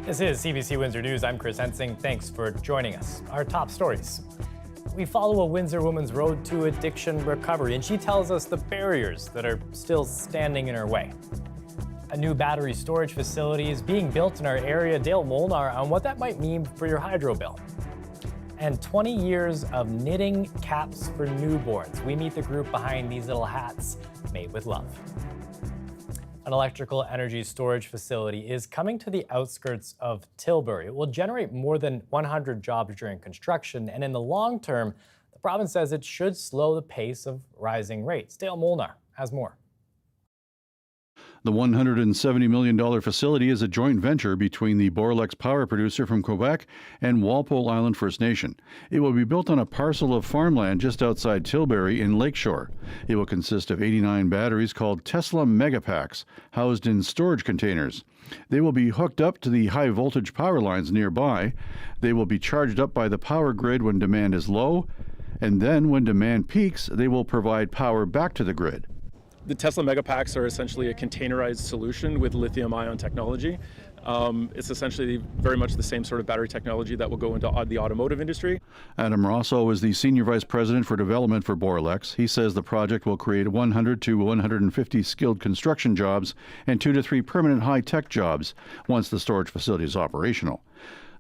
This is CBC Windsor News. I'm Chris Hensing. Thanks for joining us. Our top stories. We follow a Windsor woman's road to addiction recovery, and she tells us the barriers that are still standing in her way. A new battery storage facility is being built in our area, Dale Molnar, on what that might mean for your hydro bill. And 20 years of knitting caps for newborns. We meet the group behind these little hats made with love. An electrical energy storage facility is coming to the outskirts of Tilbury. It will generate more than 100 jobs during construction, and in the long term, the province says it should slow the pace of rising rates. Dale Molnar has more. The $170 million facility is a joint venture between the Boralex power producer from Quebec and Walpole Island First Nation. It will be built on a parcel of farmland just outside Tilbury in Lakeshore. It will consist of 89 batteries called Tesla Megapacks, housed in storage containers. They will be hooked up to the high voltage power lines nearby. They will be charged up by the power grid when demand is low, and then when demand peaks, they will provide power back to the grid. The Tesla Megapacks are essentially a containerized solution with lithium-ion technology. It's essentially very much the same sort of battery technology that will go into the automotive industry. Adam Rosso is the Senior Vice President for Development for Boralex. He says the project will create 100 to 150 skilled construction jobs and 2 to 3 permanent high-tech jobs once the storage facility is operational.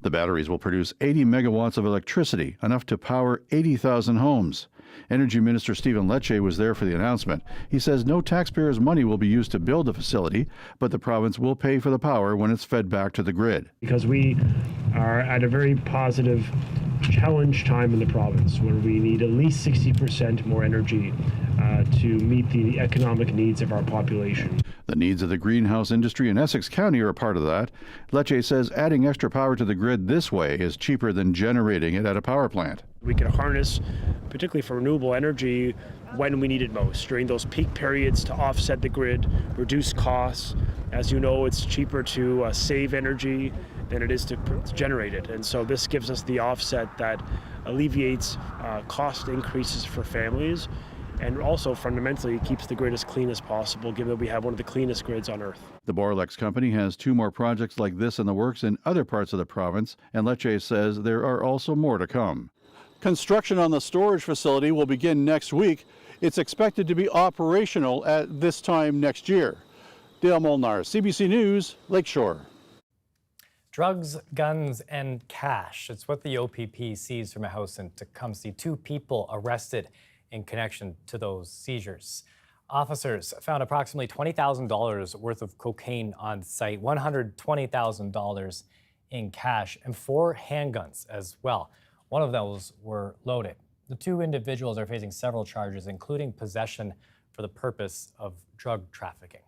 The batteries will produce 80 megawatts of electricity, enough to power 80,000 homes. Energy Minister Stephen Lecce was there for the announcement. He says no taxpayers' money will be used to build the facility, but the province will pay for the power when it's fed back to the grid. Because we are at a very positive challenge time in the province where we need at least 60% more energy to meet the economic needs of our population. The needs of the greenhouse industry in Essex County are a part of that. Lecce says adding extra power to the grid this way is cheaper than generating it at a power plant. We can harness, particularly for renewable energy, when we need it most, during those peak periods to offset the grid, reduce costs. As you know, it's cheaper to save energy than it is to generate it. And so this gives us the offset that alleviates cost increases for families, and also fundamentally keeps the grid as clean as possible, given that we have one of the cleanest grids on Earth. The Boralex company has 2 more projects like this in the works in other parts of the province, and Lecce says there are also more to come. Construction on the storage facility will begin next week. It's expected to be operational at this time next year. Dale Molnar, CBC News, Lakeshore. Drugs, guns, and cash. It's what the OPP seized from a house in Tecumseh. 2 people arrested in connection to those seizures. Officers found approximately $20,000 worth of cocaine on site, $120,000 in cash, and 4 handguns as well. One of those were loaded. The 2 individuals are facing several charges, including possession for the purpose of drug trafficking.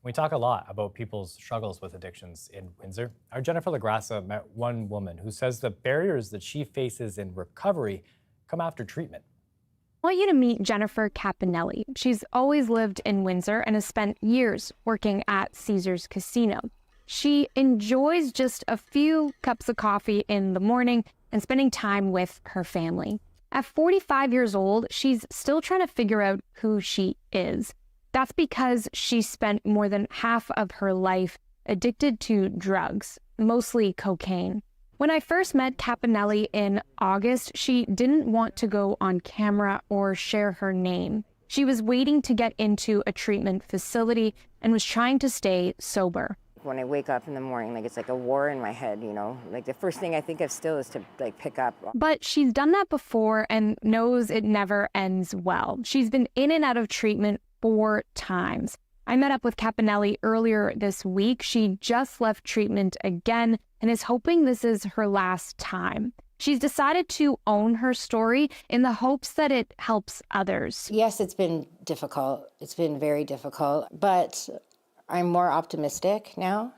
We talk a lot about people's struggles with addictions in Windsor. Our Jennifer LaGrassa met one woman who says the barriers that she faces in recovery come after treatment. I want you to meet Jennifer Capinelli. She's always lived in Windsor and has spent years working at Caesars Casino. She enjoys just a few cups of coffee in the morning and spending time with her family. At 45 years old, she's still trying to figure out who she is. That's because she spent more than half of her life addicted to drugs, mostly cocaine. When I first met Capinelli in August, she didn't want to go on camera or share her name. She was waiting to get into a treatment facility and was trying to stay sober. When I wake up in the morning, it's like a war in my head, the first thing I think of still is to pick up. But she's done that before and knows it never ends well. She's been in and out of treatment 4 times. I met up with Capinelli earlier this week. She just left treatment again and is hoping this is her last time. She's decided to own her story in the hopes that it helps others. Yes, it's been difficult. It's been very difficult, but I'm more optimistic now,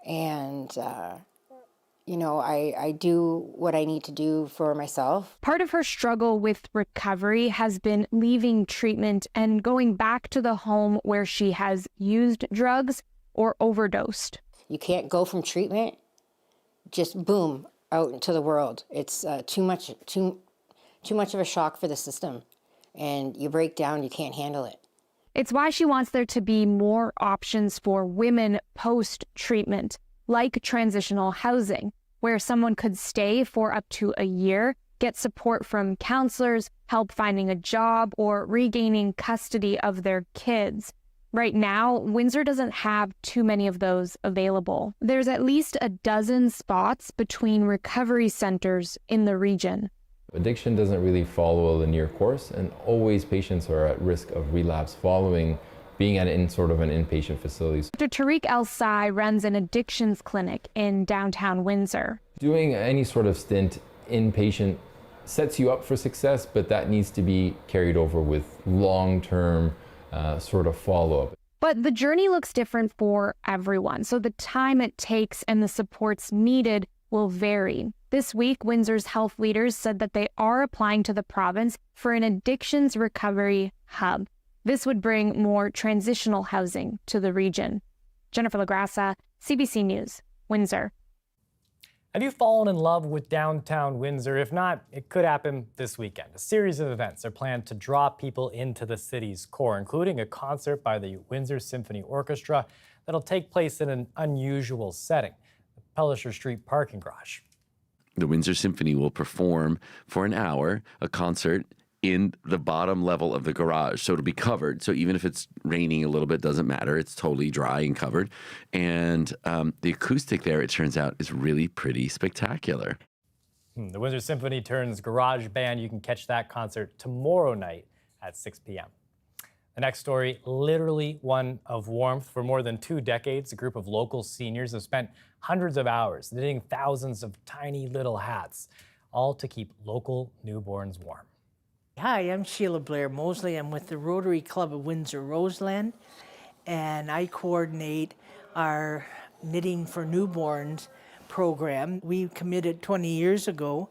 and I do what I need to do for myself. Part of her struggle with recovery has been leaving treatment and going back to the home where she has used drugs or overdosed. You can't go from treatment, just boom, out into the world. It's too much of a shock for the system, and you break down, you can't handle it. It's why she wants there to be more options for women post-treatment. like transitional housing, where someone could stay for up to a year, get support from counselors, help finding a job, or regaining custody of their kids. Right now, Windsor doesn't have too many of those available. There's at least a dozen spots between recovery centers in the region. Addiction doesn't really follow a linear course, and always patients are at risk of relapse following being at an inpatient facility. Dr. Tariq El-Sai runs an addictions clinic in downtown Windsor. Doing any sort of stint inpatient sets you up for success, but that needs to be carried over with long-term sort of follow-up. But the journey looks different for everyone, so the time it takes and the supports needed will vary. This week, Windsor's health leaders said that they are applying to the province for an addictions recovery hub. This would bring more transitional housing to the region. Jennifer LaGrassa, CBC News, Windsor. Have you fallen in love with downtown Windsor? If not, it could happen this weekend. A series of events are planned to draw people into the city's core, including a concert by the Windsor Symphony Orchestra that'll take place in an unusual setting, the Pellisher Street parking garage. The Windsor Symphony will perform for an hour, a concert in the bottom level of the garage. So it'll be covered. So even if it's raining a little bit, doesn't matter. It's totally dry and covered. And the acoustic there, it turns out, is really pretty spectacular. The Windsor Symphony turns garage band. You can catch that concert tomorrow night at 6 p.m. The next story, literally one of warmth. For more than 2 decades, a group of local seniors have spent hundreds of hours knitting thousands of tiny little hats, all to keep local newborns warm. Hi, I'm Sheila Blair Mosley. I'm with the Rotary Club of Windsor Roseland, and I coordinate our Knitting for Newborns program. We committed 20 years ago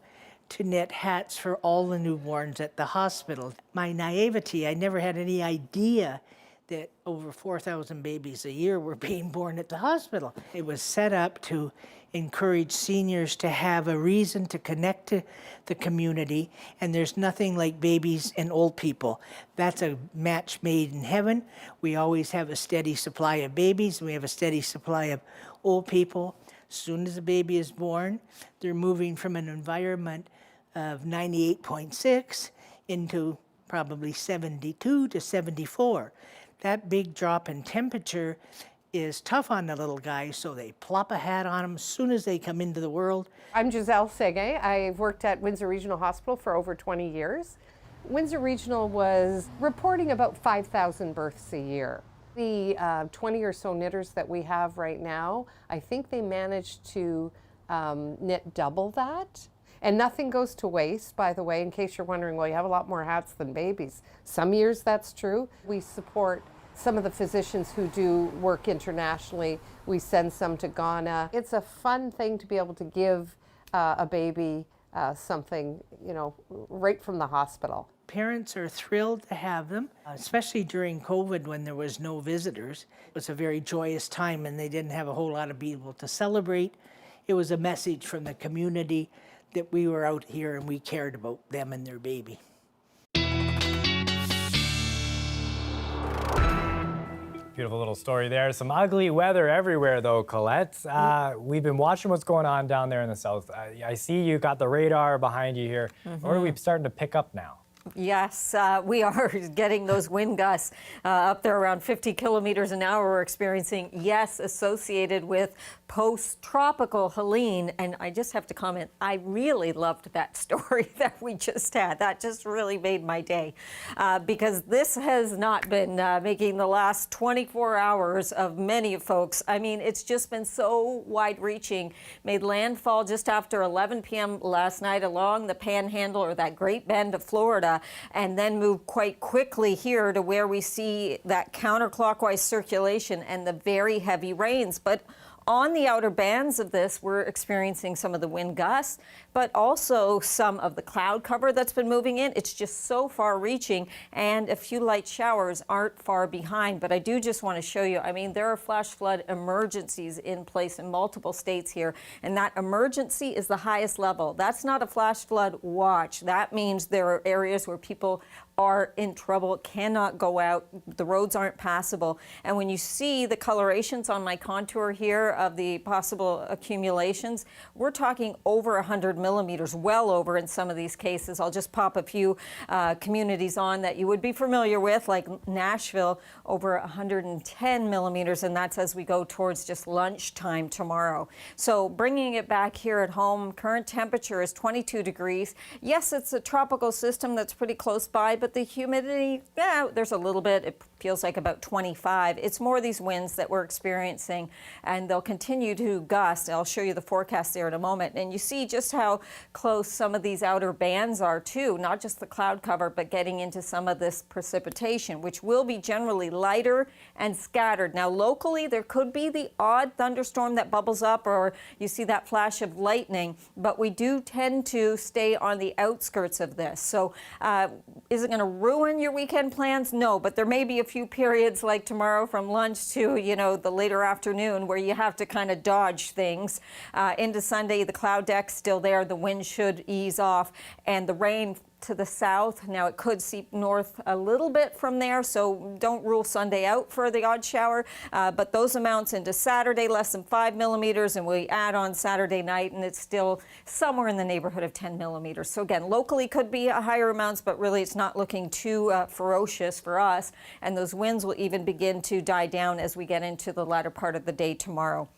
to knit hats for all the newborns at the hospital. My naivety, I never had any idea that over 4,000 babies a year were being born at the hospital. It was set up to encourage seniors to have a reason to connect to the community, and there's nothing like babies and old people. That's a match made in heaven. We always have a steady supply of babies, and we have a steady supply of old people. As soon as a baby is born, they're moving from an environment of 98.6 into probably 72 to 74. That big drop in temperature is tough on the little guys, so they plop a hat on them as soon as they come into the world. I'm Giselle Sege. I've worked at Windsor Regional Hospital for over 20 years. Windsor Regional was reporting about 5,000 births a year. The 20 or so knitters that we have right now, I think they managed to knit double that. And nothing goes to waste, by the way, in case you're wondering, well, you have a lot more hats than babies. Some years that's true. We support some of the physicians who do work internationally. We send some to Ghana. It's a fun thing to be able to give a baby something, you know, right from the hospital. Parents are thrilled to have them, especially during COVID when there was no visitors. It was a very joyous time and they didn't have a whole lot of people to celebrate. It was a message from the community that we were out here and we cared about them and their baby. Beautiful little story there. Some ugly weather everywhere, though, Colette. We've been watching what's going on down there in the south. I see you got the radar behind you here. Or are we starting to pick up now? Yes, we are getting those wind gusts up there around 50 kilometers an hour we're experiencing, yes, associated with post-tropical Helene. And I just have to comment, I really loved that story that we just had. That just really made my day because this has not been making the last 24 hours of many folks. I mean, it's just been so wide-reaching. Made landfall just after 11 p.m. last night along the Panhandle or that Great Bend of Florida, and then moved quite quickly here to where we see that counterclockwise circulation and the very heavy rains. But on the outer bands of this, we're experiencing some of the wind gusts, but also some of the cloud cover that's been moving in. It's just so far reaching, and a few light showers aren't far behind. But I do just want to show you, I mean, there are flash flood emergencies in place in multiple states here, and that emergency is the highest level. That's not a flash flood watch. That means there are areas where people are in trouble, cannot go out, the roads aren't passable. And when you see the colorations on my contour here aware of the possible accumulations. We're talking over 100 millimeters, well over in some of these cases. I'll just pop a few communities on that you would be familiar with, like Nashville, over 110 millimeters, and that's as we go towards just lunchtime tomorrow. So bringing it back here at home, current temperature is 22 degrees. Yes, it's a tropical system that's pretty close by, but the humidity, yeah, there's a little bit. It feels like about 25. It's more these winds that we're experiencing, and they'll continue to gust. I'll show you the forecast there in a moment. And you see just how close some of these outer bands are too, not just the cloud cover, but getting into some of this precipitation, which will be generally lighter and scattered. Now, locally, there could be the odd thunderstorm that bubbles up, or you see that flash of lightning, but we do tend to stay on the outskirts of this. So is it going to ruin your weekend plans? No, but there may be a few periods like tomorrow from lunch to, you know, the later afternoon where you have to kind of dodge things. Into Sunday, the cloud deck's still there. The wind should ease off, and the rain to the south. Now, it could seep north a little bit from there, so don't rule Sunday out for the odd shower. But those amounts into Saturday, less than 5 millimeters, and we add on Saturday night, and it's still somewhere in the neighborhood of 10 millimeters. So again, locally could be higher amounts, but really it's not looking too ferocious for us. And those winds will even begin to die down as we get into the latter part of the day tomorrow.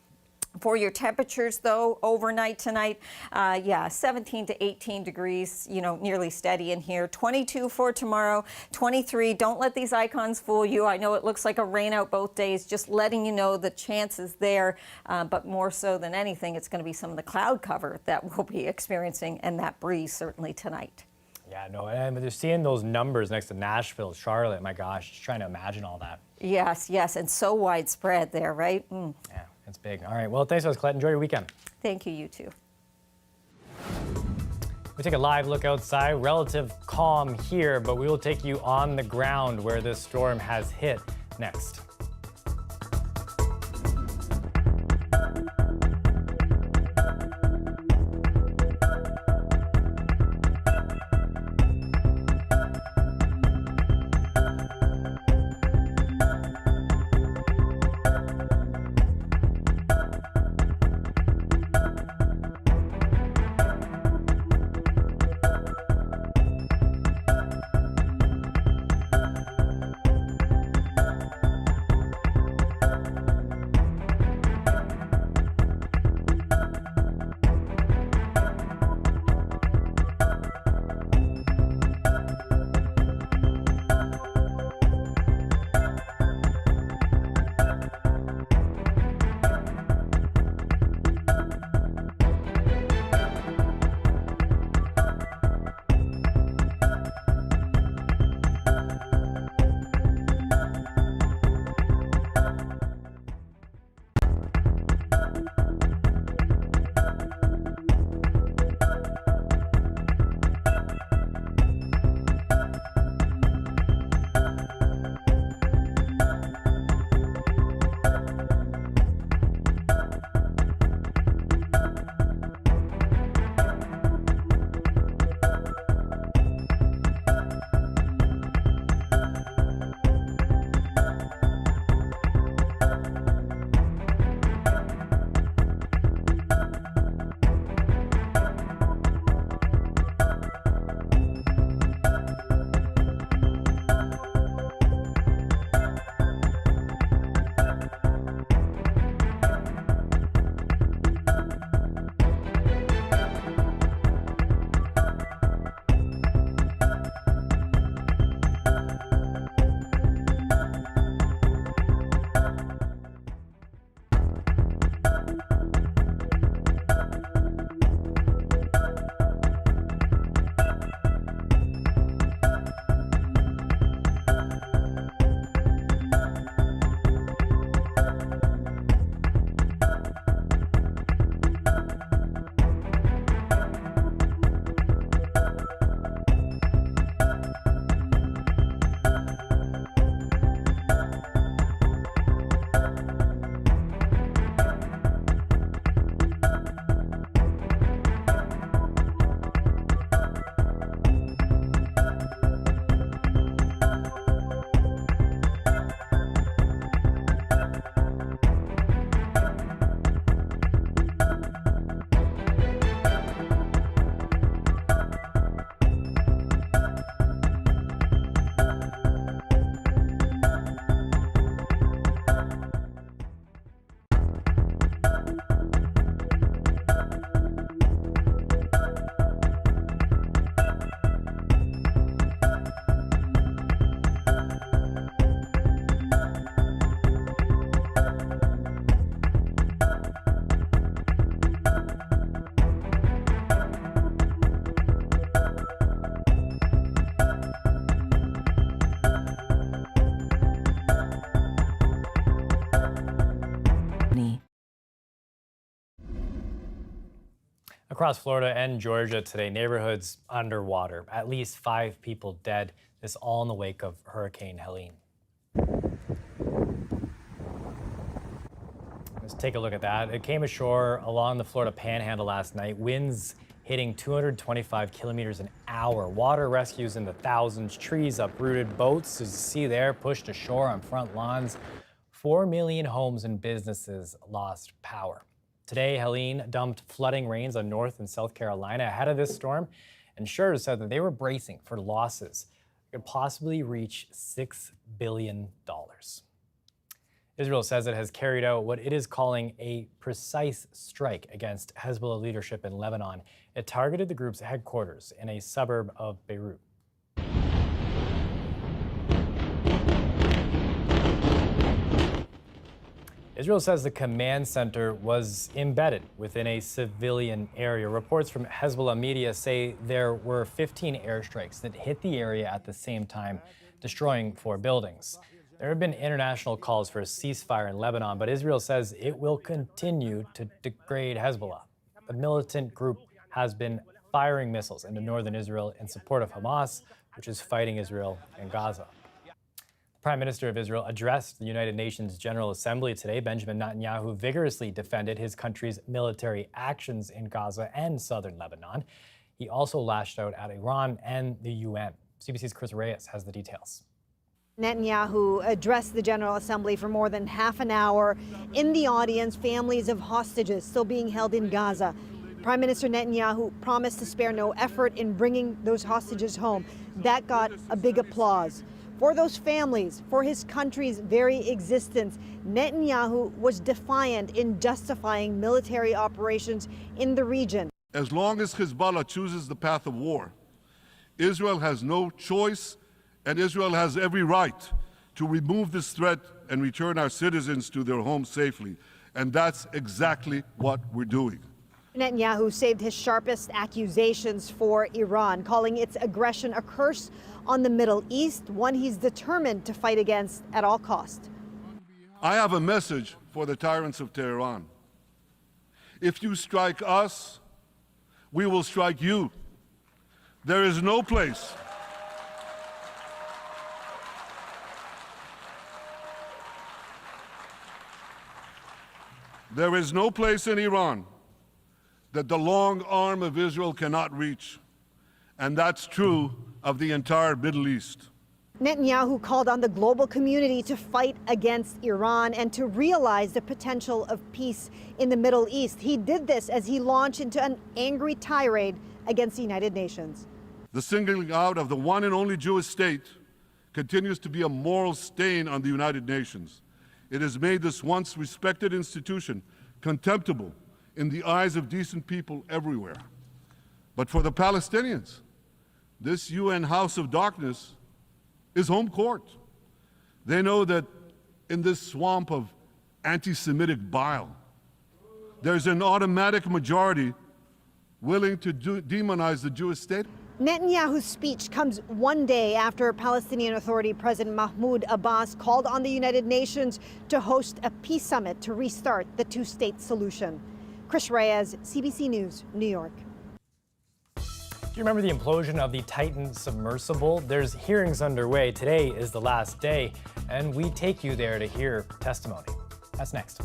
For your temperatures, though, overnight tonight, 17 to 18 degrees, you know, nearly steady in here. 22 for tomorrow, 23. Don't let these icons fool you. I know it looks like a rain out both days, just letting you know the chance is there. But more so than anything, it's going to be some of the cloud cover that we'll be experiencing, and that breeze certainly tonight. Yeah, no, and just seeing those numbers next to Nashville, Charlotte, my gosh, just trying to imagine all that. Yes, and so widespread there, right? Yeah, it's big. All right, well, thanks, Colette. Enjoy your weekend. Thank you, you too. We take a live look outside. Relative calm here, but we will take you on the ground where this storm has hit next. Across Florida and Georgia today, neighborhoods underwater. At least 5 people dead. This all in the wake of Hurricane Helene. Let's take a look at that. It came ashore along the Florida Panhandle last night. Winds hitting 225 kilometers an hour. Water rescues in the thousands. Trees uprooted. Boats, as you see there, pushed ashore on front lawns. 4 million homes and businesses lost power. Today, Helene dumped flooding rains on North and South Carolina ahead of this storm. Insurers said that they were bracing for losses that could possibly reach $6 billion. Israel says it has carried out what it is calling a precise strike against Hezbollah leadership in Lebanon. It targeted the group's headquarters in a suburb of Beirut. Israel says the command center was embedded within a civilian area. Reports from Hezbollah media say there were 15 airstrikes that hit the area at the same time, destroying 4 buildings. There have been international calls for a ceasefire in Lebanon, but Israel says it will continue to degrade Hezbollah. The militant group has been firing missiles into northern Israel in support of Hamas, which is fighting Israel in Gaza. The Prime Minister of Israel addressed the United Nations General Assembly today. Benjamin Netanyahu vigorously defended his country's military actions in Gaza and southern Lebanon. He also lashed out at Iran and the UN. CBC's Chris Reyes has the details. Netanyahu addressed the General Assembly for more than half an hour. In the audience, families of hostages still being held in Gaza. Prime Minister Netanyahu promised to spare no effort in bringing those hostages home. That got a big applause. For those families, for his country's very existence, Netanyahu was defiant in justifying military operations in the region. As long as Hezbollah chooses the path of war, Israel has no choice, and Israel has every right to remove this threat and return our citizens to their homes safely. And that's exactly what we're doing. Netanyahu saved his sharpest accusations for Iran, calling its aggression a curse on the Middle East, one he's determined to fight against at all costs. I have a message for the tyrants of Tehran. If you strike us, we will strike you. There is no place in Iran that the long arm of Israel cannot reach. And that's true of the entire Middle East. Netanyahu called on the global community to fight against Iran and to realize the potential of peace in the Middle East. He did this as he launched into an angry tirade against the United Nations. The singling out of the one and only Jewish state continues to be a moral stain on the United Nations. It has made this once respected institution contemptible in the eyes of decent people everywhere. But for the Palestinians, this UN House of Darkness is home court. They know that in this swamp of anti-Semitic bile, there's an automatic majority willing to demonize the Jewish state. Netanyahu's speech comes one day after Palestinian Authority President Mahmoud Abbas called on the United Nations to host a peace summit to restart the two-state solution. Chris Reyes, CBC News, New York. Do you remember the implosion of the Titan submersible? There's hearings underway. Today is the last day, and we take you there to hear testimony. That's next.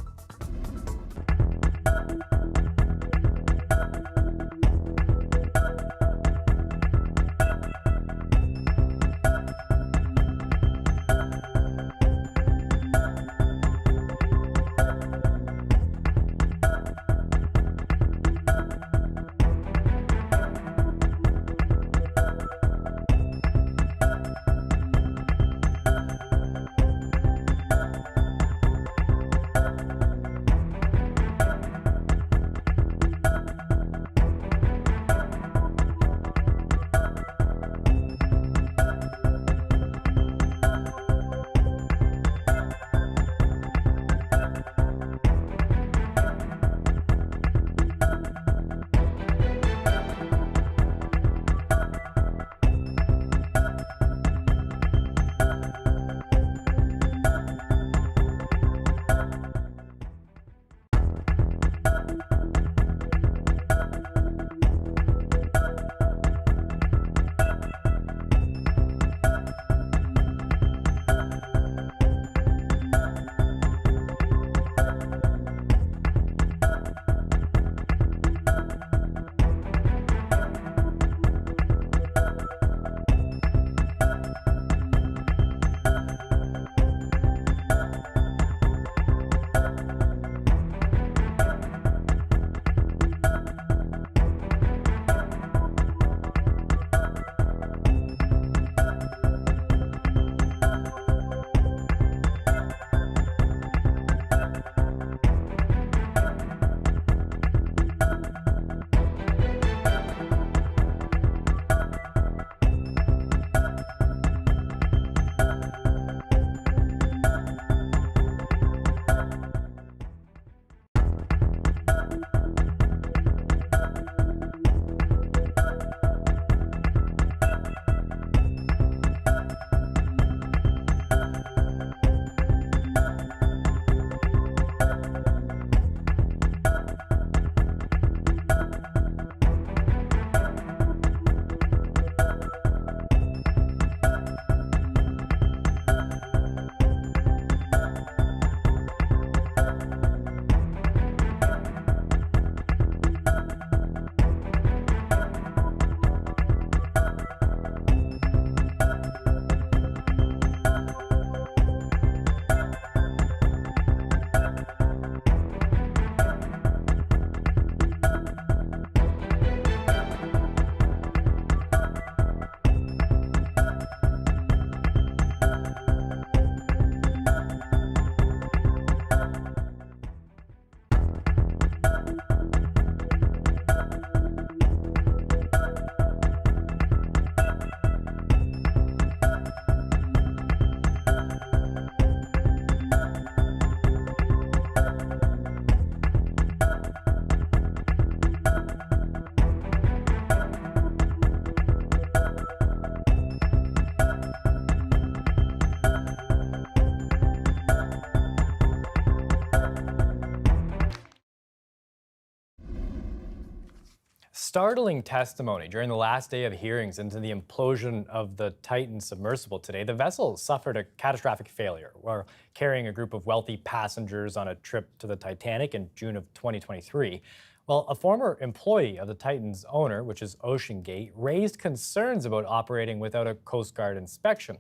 Startling testimony during the last day of hearings into the implosion of the Titan submersible today. The vessel suffered a catastrophic failure while carrying a group of wealthy passengers on a trip to the Titanic in June of 2023. Well, a former employee of the Titan's owner, which is OceanGate, raised concerns about operating without a Coast Guard inspection.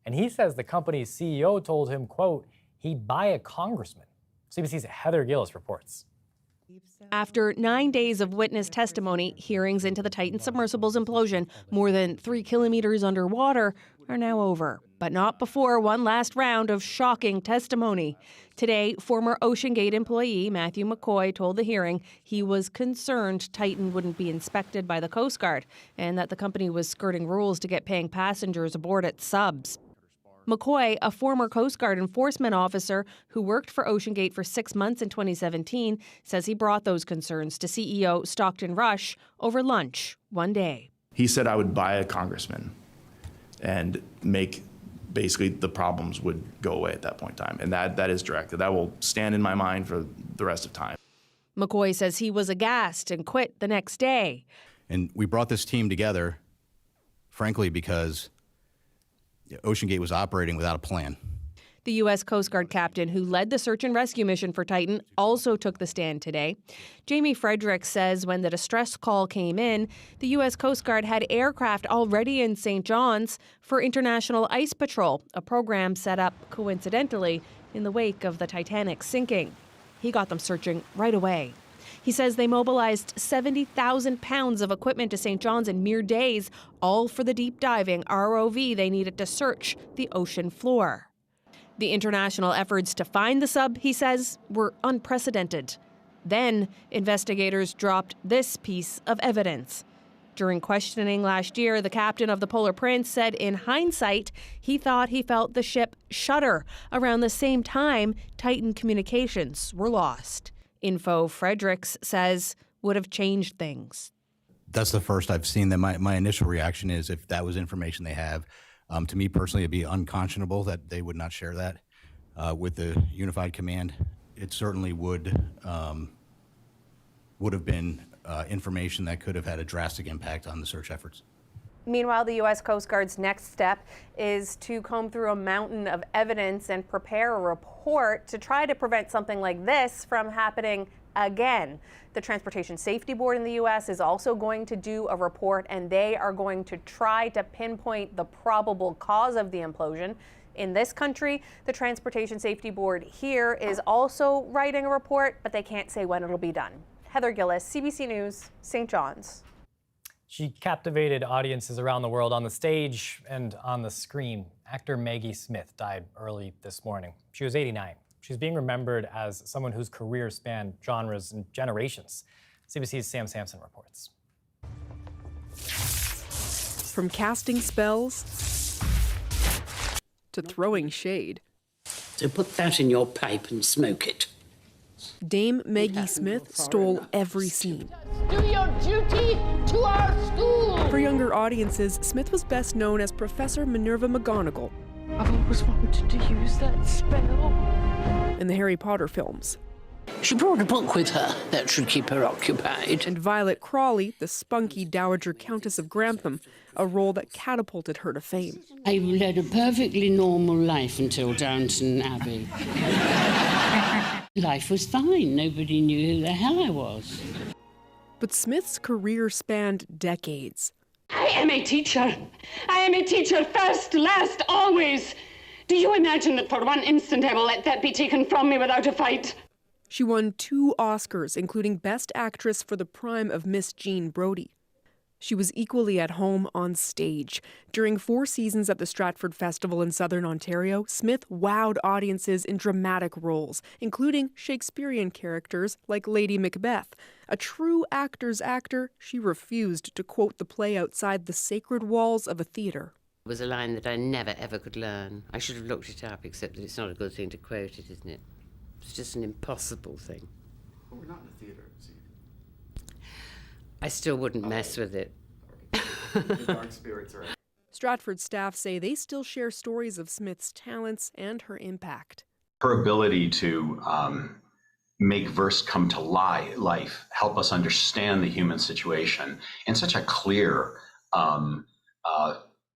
And he says the company's CEO told him, quote, he'd buy a congressman. CBC's Heather Gillis reports. After 9 days of witness testimony, hearings into the Titan submersible's implosion, more than 3 kilometers underwater, are now over. But not before one last round of shocking testimony. Today, former OceanGate employee Matthew McCoy told the hearing he was concerned Titan wouldn't be inspected by the Coast Guard and that the company was skirting rules to get paying passengers aboard its subs. McCoy, a former Coast Guard enforcement officer who worked for OceanGate for 6 months in 2017, says he brought those concerns to CEO Stockton Rush over lunch one day. He said I would buy a congressman and make basically the problems would go away at that point in time. And that is direct. That will stand in my mind for the rest of time. McCoy says he was aghast and quit the next day. And we brought this team together, frankly, because OceanGate was operating without a plan. The U.S. Coast Guard captain who led the search and rescue mission for Titan also took the stand today. Jamie Fredericks says when the distress call came in, the U.S. Coast Guard had aircraft already in St. John's for International Ice Patrol, a program set up, coincidentally, in the wake of the Titanic's sinking. He got them searching right away. He says they mobilized 70,000 pounds of equipment to St. John's in mere days, all for the deep diving ROV they needed to search the ocean floor. The international efforts to find the sub, he says, were unprecedented. Then, investigators dropped this piece of evidence. During questioning last year, the captain of the Polar Prince said in hindsight, he thought he felt the ship shudder around the same time Titan communications were lost. Info, Fredericks says, would have changed things. That's the first I've seen that. My initial reaction is if that was information they have, to me personally, it'd be unconscionable that they would not share that with the unified command. It certainly would have been information that could have had a drastic impact on the search efforts. Meanwhile, the U.S. Coast Guard's next step is to comb through a mountain of evidence and prepare a report to try to prevent something like this from happening again. The Transportation Safety Board in the U.S. is also going to do a report, and they are going to try to pinpoint the probable cause of the implosion. In this country, the Transportation Safety Board here is also writing a report, but they can't say when it'll be done. Heather Gillis, CBC News, St. John's. She captivated audiences around the world on the stage and on the screen. Actor Maggie Smith died early this morning. She was 89. She's being remembered as someone whose career spanned genres and generations. CBC's Sam Sampson reports. From casting spells to throwing shade. So put that in your pipe and smoke it. Dame Maggie Smith stole every scene. Do your duty to our school! For younger audiences, Smith was best known as Professor Minerva McGonagall. I've always wanted to use that spell. In the Harry Potter films. She brought a book with her that should keep her occupied. And Violet Crawley, the spunky Dowager Countess of Grantham, a role that catapulted her to fame. I led a perfectly normal life until Downton Abbey. Life was fine. Nobody knew who the hell I was. But Smith's career spanned decades. I am a teacher. I am a teacher first, last, always. Do you imagine that for one instant I will let that be taken from me without a fight? She won 2 Oscars, including Best Actress for the prime of Miss Jean Brodie. She was equally at home on stage. During 4 seasons at the Stratford Festival in Southern Ontario, Smith wowed audiences in dramatic roles, including Shakespearean characters like Lady Macbeth. A true actor's actor, she refused to quote the play outside the sacred walls of a theatre. It was a line that I never ever could learn. I should have looked it up, except that it's not a good thing to quote it, isn't it? It's just an impossible thing. But we're not in the theatre, see. I still wouldn't mess with it. The dark spirits are out. Stratford staff say they still share stories of Smith's talents and her impact. Her ability to make verse come to life, help us understand the human situation in such a clear,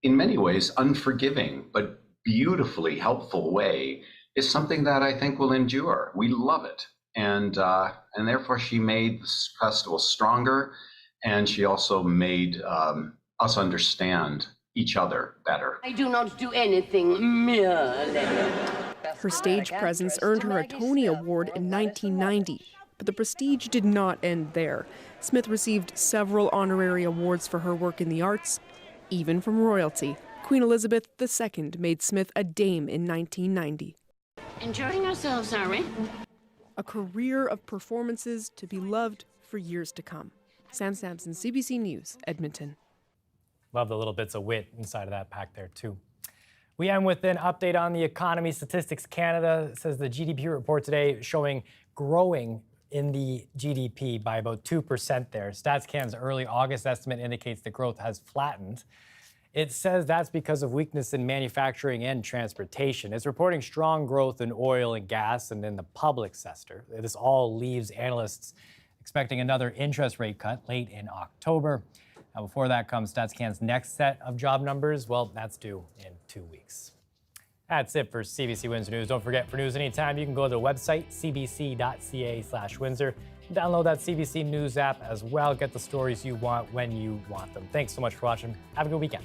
in many ways unforgiving, but beautifully helpful way, is something that I think will endure. We love it. And therefore she made the festival stronger, and she also made us understand each other better. I do not do anything merely. Her stage presence earned her a Tony Award in 1990, but the prestige did not end there. Smith received several honorary awards for her work in the arts, even from royalty. Queen Elizabeth II made Smith a dame in 1990. Enjoying ourselves, are we? A career of performances to be loved for years to come. Sam Sampson, CBC News, Edmonton. Love the little bits of wit inside of that pack there, too. We end with an update on the economy. Statistics Canada says the GDP report today showing growing in the GDP by about 2% there. Stats Canada's early August estimate indicates the growth has flattened. It says that's because of weakness in manufacturing and transportation. It's reporting strong growth in oil and gas and in the public sector. This all leaves analysts expecting another interest rate cut late in October. Now, before that comes StatsCan's next set of job numbers. Well, that's due in 2 weeks. That's it for CBC Windsor News. Don't forget, for news anytime, you can go to the website, cbc.ca/Windsor. Download that CBC News app as well. Get the stories you want when you want them. Thanks so much for watching. Have a good weekend.